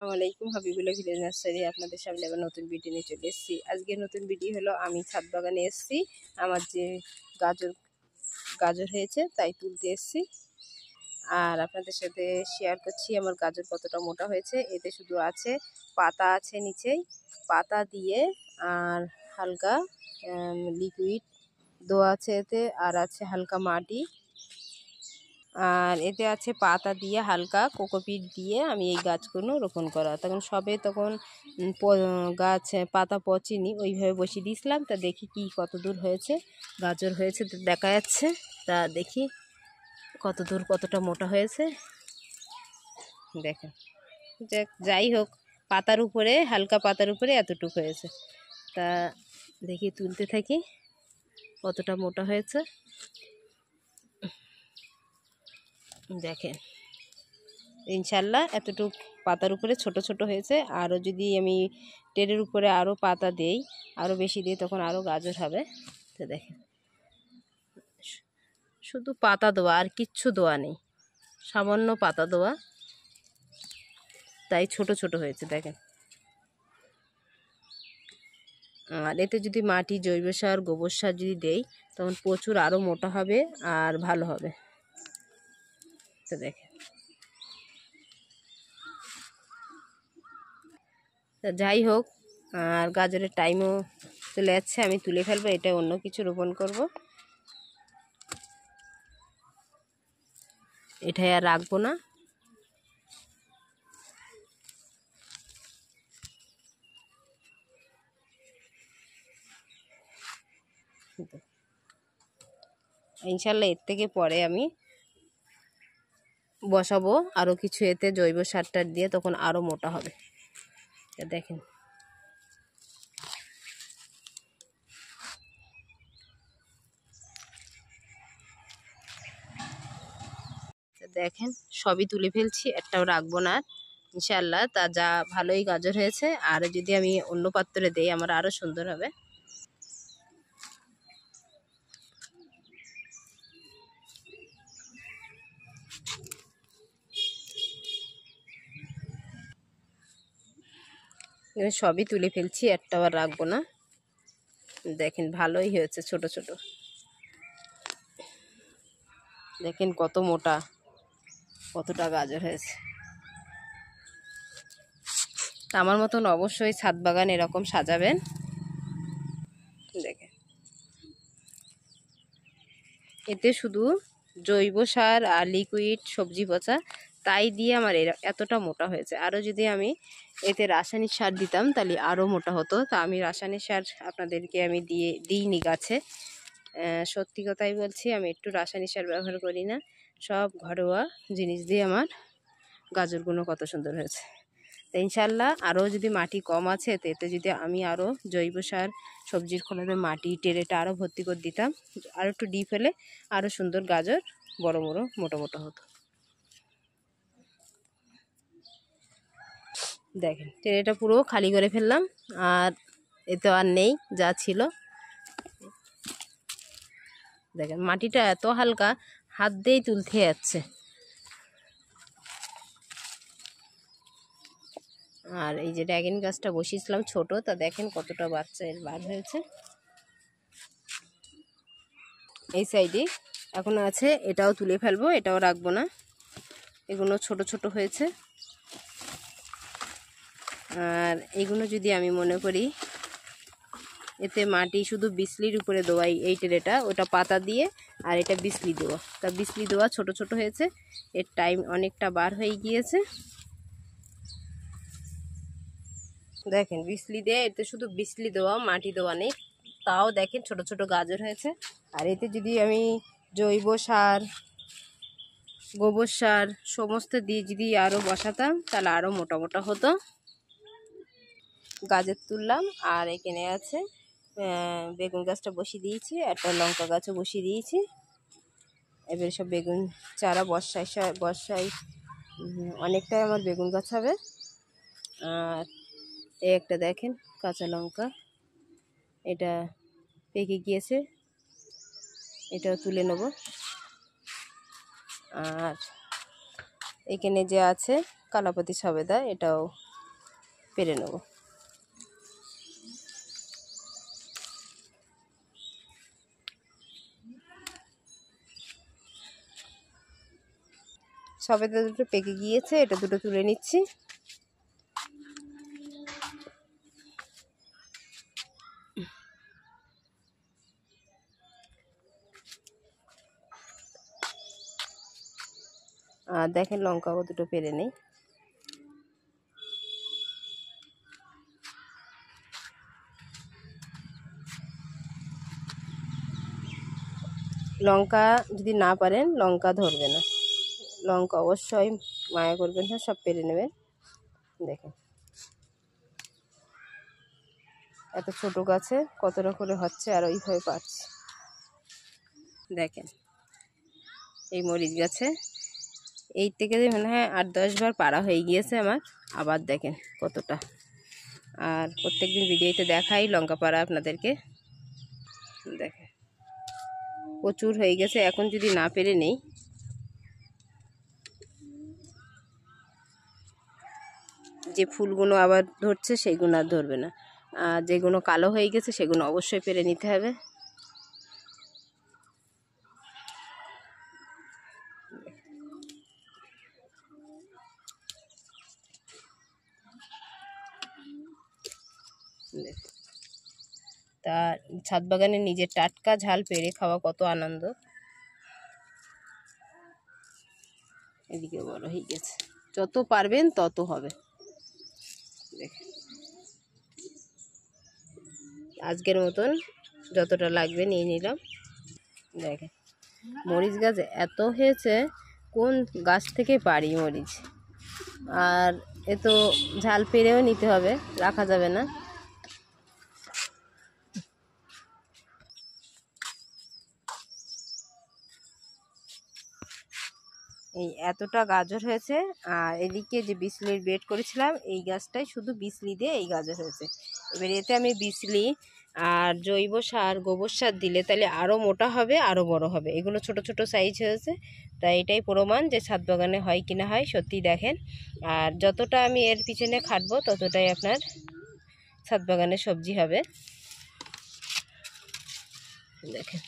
আসসালামাইকুম Habibullah village nursery আপনাদের সামনে আবার নতুন ভিডিও নিয়ে চলে এসেছি। আজকের নতুন ভিডিও হলো আমি ছাদ বাগানে এসেছি। আমার যে গাজর হয়েছে তাই তুলতে এসেছি, আর আপনাদের সাথে শেয়ার করছি আমার গাজর কতটা মোটা হয়েছে। এতে শুধু আছে পাতা, আছে নিচেই পাতা দিয়ে, আর হালকা লিকুইড দেওয়া আছে এতে, আর আছে হালকা মাটি, আর এতে আছে পাতা দিয়ে হালকা কোকোপিট দিয়ে আমি এই গাছগুলো রোপণ করা। তখন গাছ পাতা পচেনি, ওইভাবে বসিয়ে দিয়েছিলাম। তা দেখি কি কত দূর হয়েছে, গাজর হয়েছে তো দেখা যাচ্ছে। তা দেখি কত দূর কতটা মোটা হয়েছে দেখেন। যাই হোক, পাতার উপরে হালকা পাতার উপরে এতটুকু হয়েছে। তা দেখি তুলতে থাকি কতটা মোটা হয়েছে। দেখেন ইনশাল্লাহ এতটুকু পাতার উপরে ছোট ছোট হয়েছে। আরও যদি আমি টেরের উপরে আরও পাতা দেই, আরও বেশি দিই, তখন আরও গাজর হবে। তো দেখেন শুধু পাতা দেওয়া, আর কিচ্ছু দেওয়া নেই, সামান্য পাতা দেওয়া, তাই ছোট ছোট হয়েছে দেখেন। আর এতে যদি মাটি, জৈব সার, গোবর সার যদি দেই, তখন প্রচুর আরও মোটা হবে আর ভালো হবে। তো দেখেন, যাই হোক, আর গাজরের টাইমও চলে যাচ্ছে, আমি তুলে ফেলবো। এটা অন্য কিছু রোপণ করব, এটাই আর রাখবো না। ইনশাল্লাহ এর থেকে পরে আমি বসাবো আরও কিছু এতে জৈব সার টার দিয়ে, তখন আরও মোটা হবে। দেখেন দেখেন সবই তুলে ফেলছি, একটাও রাখবো না ইনশাল্লাহ। তা যা ভালোই গাজর হয়েছে, আর যদি আমি অন্য পাত্রে দেই আমার আরও সুন্দর হবে। সবই তুলে ফেলছি, একটাও আর রাখবো না। দেখেন ভালোই হয়েছে, ছোট ছোট দেখেন কত মোটা, কতটা গাজর হয়েছে। আমার মতন অবশ্যই ছাদ বাগান এরকম সাজাবেন। দেখেন এতে শুধু জৈব সার আর লিকুইড সবজি পচা, তাই দিয়ে আমার এতটা মোটা হয়েছে। আরও যদি আমি এতে রাসায়নিক সার দিতাম তাহলে আরও মোটা হতো। তা আমি রাসায়নিক সার আপনাদেরকে আমি দিইনি গাছে, সত্যি কথাই বলছি। আমি একটু রাসায়নিক সার ব্যবহার করি না, সব ঘরোয়া জিনিস দিয়ে আমার গাজরগুলো কত সুন্দর হয়েছে। তো ইনশাল্লাহ আরও যদি মাটি কম আছে এতে যদি আমি আরও জৈব সার, সবজির খোলাতে মাটি টেরেটা আরও ভর্তি করে দিতাম, আরও একটু ডিপ হলে আরও সুন্দর গাজর বড় বড় মোটো মোটো হতো। দেখেন টেরেটা পুরো খালি করে ফেললাম, আর এতে আর নেই যা ছিল। দেখেন মাটিটা এত হালকা, হাত দিয়েই তুলতে যাচ্ছে। আর এই যে ড্রাগন গাছটা বসিয়েছিলাম ছোট, তা দেখেন কতটা বাচ্চা এর বার হয়েছে। এই সাইডে এখনো আছে, এটাও তুলে ফেলবো, এটাও রাখবো না, এগুলো ছোট ছোট হয়েছে। আর এগুলো যদি আমি মনে করি এতে মাটি শুধু বিসলির উপরে দেওয়া, এই টেরেটা ওটা পাতা দিয়ে, আর এটা বিসলি দেওয়া। তা বিসলি দেওয়া ছোট ছোট হয়েছে, এর টাইম অনেকটা বার হয়ে গিয়েছে। দেখেন বিসলি দিয়ে, এতে শুধু বিসলি দেওয়া, মাটি দেওয়া নেই, তাও দেখেন ছোট ছোট গাজর হয়েছে। আর এতে যদি আমি জৈব সার, গোবর সার সমস্ত দিয়ে যদি আরও বসাতাম তাহলে আরও মোটা মোটা হতো। গাজর তুললাম, আর এখানে আছে বেগুন গাছটা বসিয়ে দিয়েছি, একটা লঙ্কা গাছও বসিয়ে দিয়েছি। এবারে সব বেগুন চারা বর্ষায় অনেকটাই আমার বেগুন গাছ হবে। আর এই একটা দেখেন কাঁচা লঙ্কা, এটা পেকে গিয়েছে, এটাও তুলে নেব। আর এখানে যে আছে কালাপাতি সবেদা, এটাও পেরে নেব। সবেদা দুটো পেকে গিয়েছে, এটা দুটো তুলে নিচ্ছি। আর দেখেন লঙ্কাও দুটো পেরে নেই। লঙ্কা যদি না পারেন লঙ্কা ধরবে না, লঙ্কা অবশ্যই মায়া করবেন না, সব পেরে নেবেন। দেখেন এত ছোট গাছে কতটা করে হচ্ছে, আর ওইভাবে পারছি। দেখেন এই মরিচ গাছে এই থেকে মনে হয় 8-10 বার পাড়া হয়ে গিয়েছে আমার। আবার দেখেন কতটা, আর প্রত্যেকদিন ভিডিওতে দেখাই লঙ্কা পাড়া আপনাদেরকে। দেখেন প্রচুর হয়ে গেছে। এখন যদি না পেরে নেই, যে ফুলগুলো আবার ধরছে সেইগুলো আর ধরবে না, আর যেগুলো কালো হয়ে গেছে সেগুলো অবশ্যই পেরে নিতে হবে। তা ছাদ বাগানে নিজের টাটকা ঝাল পেরে খাওয়া কত আনন্দ। এদিকে বড় হয়ে গেছে, যত পারবেন তত হবে। দেখেন আজকের মতন যতটা লাগবে নিয়ে নিলাম। দেখেন মরিচ গাছ এত হয়েছে, কোন গাছ থেকে পারি মরিচ। আর এ তো ঝাল পেরেও নিতে হবে, রাখা যাবে না। এই এতটা গাজর হয়েছে। আর এদিকে যে বিসলির বেড করেছিলাম, এই গাছটাই শুধু বিসলি দিয়ে এই গাজর হয়েছে। এবার এতে আমি বিসলি আর জৈব সার, গোবর সার দিলে তাহলে আরও মোটা হবে, আরও বড় হবে। এগুলো ছোট ছোট সাইজ হয়েছে, তাই এটাই প্রমাণ যে ছাদ বাগানে হয় কি না হয়। সত্যি দেখেন, আর যতটা আমি এর পিছনে খাটবো ততটাই আপনার ছাদ বাগানে সবজি হবে। দেখেন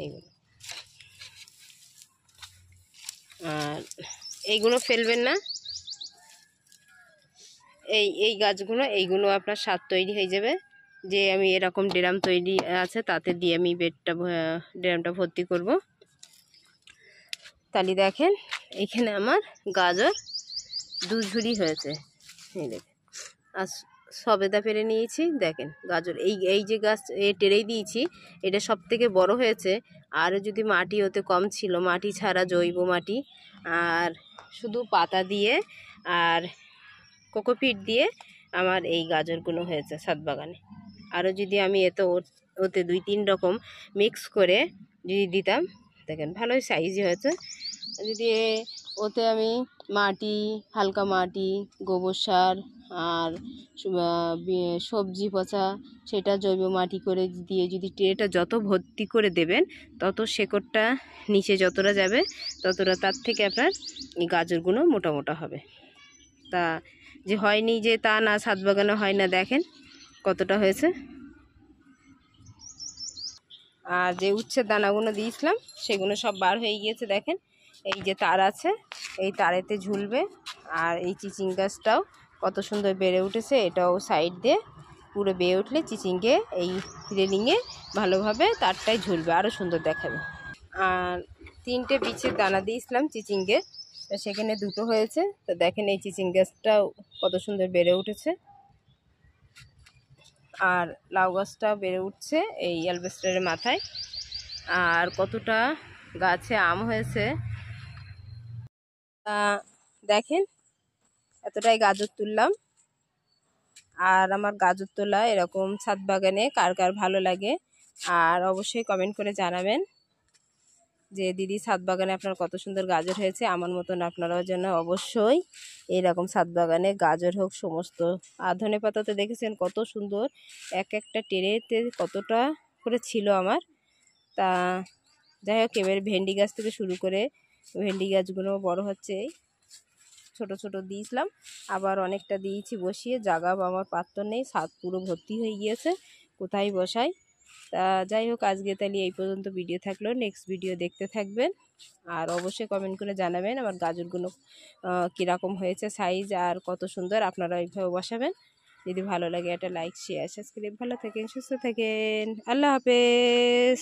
এইগুলো, আর এইগুলো ফেলবেন না। এই গাছগুলো, এইগুলো আপনার সার তৈরি হয়ে যাবে। যে আমি এরকম ড্রাম তৈরি আছে তাতে দিয়ে আমি ড্রামটা ভর্তি করব। তাহলে দেখেন এখানে আমার গাজর 2 ঝুড়ি হয়েছে। এই দেখেন, আর সবেদা পেরে নিয়েছি। দেখেন গাজর এই যে গাছ টেরেই দিয়েছি, এটা সব থেকে বড় হয়েছে। আর যদি মাটি ওতে কম ছিল, মাটি ছাড়া জৈব মাটি আর শুধু পাতা দিয়ে আর কোকোপিট দিয়ে আমার এই গাজরগুলো হয়েছে ছাদ বাগানে। আরও যদি আমি ওতে 2-3 রকম মিক্স করে যদি দিতাম, দেখেন ভালোই সাইজই হয়েছে। যদি ওতে আমি মাটি, হালকা মাটি, গোবর সার আর সবজি পচা সেটা জৈব মাটি করে দিয়ে যদি ট্রেটা যত ভর্তি করে দেবেন, তত শেকড়টা নিচে যতটা যাবে ততটা তার থেকে আপনার এই গাজরগুলো মোটা মোটা হবে। তা যে হয়নি যে তা না, ছাদ বাগানে হয় না। দেখেন কতটা হয়েছে। আর যে উচ্ছের দানাগুলো দিয়েছিলাম সেগুলো সব বার হয়ে গিয়েছে। দেখেন এই যে তার আছে, এই তারেতে ঝুলবে। আর এই চিচিং গাছটাও কত সুন্দর বেড়ে উঠেছে, এটাও সাইড দিয়ে পুরো বেড়ে উঠলে চিচিংকে এই রেলিংয়ে ভালোভাবে তারটাই ঝুলবে, আরও সুন্দর দেখাবে। আর 3টে বীজের দানা দিয়েছিলাম চিচিংকে, তো সেখানে 2টো হয়েছে। তো দেখেন এই চিচিং গাছটাও কত সুন্দর বেড়ে উঠেছে। আর লাউ গাছটাও বেড়ে উঠছে এই অ্যালবেস্টারের মাথায়। আর কতটা গাছে আম হয়েছে, তা দেখেন এতটাই গাজর তুললাম। আর আমার গাজর তোলা এরকম ছাদ বাগানে কার কার ভালো লাগে, আর অবশ্যই কমেন্ট করে জানাবেন যে দিদি ছাদ বাগানে আপনার কত সুন্দর গাজর হয়েছে। আমার মতন আপনারাও যেন অবশ্যই এইরকম ছাদ বাগানে গাজর হোক সমস্ত। আর ধনেপাতা তো দেখেছেন কত সুন্দর, এক একটা টেরেতে কতটা করে ছিল আমার। তা যাই হোক, এবার ভেন্ডি গাছ থেকে শুরু করে ভেন্ডি গাছগুলো বড় হচ্ছে, ছোট ছোট দিয়েছিলাম, আবার অনেকটা দিয়েছি বসিয়ে, জায়গা আমার পাত্র নেই, ছাদ পুরো ভর্তি হয়ে গিয়েছে, কোথায় বসাই। তা যাই হোক, আজকে তাহলে এই পর্যন্ত ভিডিও থাকলো, নেক্সট ভিডিও দেখতে থাকবেন। আর অবশ্যই কমেন্ট করে জানাবেন আমার গাজরগুলো কীরকম হয়েছে সাইজ, আর কত সুন্দর, আপনারা এইভাবে বসাবেন। যদি ভালো লাগে একটা লাইক শেয়ার সাবস্ক্রাইব, ভালো থাকেন সুস্থ থাকেন, আল্লাহ হাফেজ।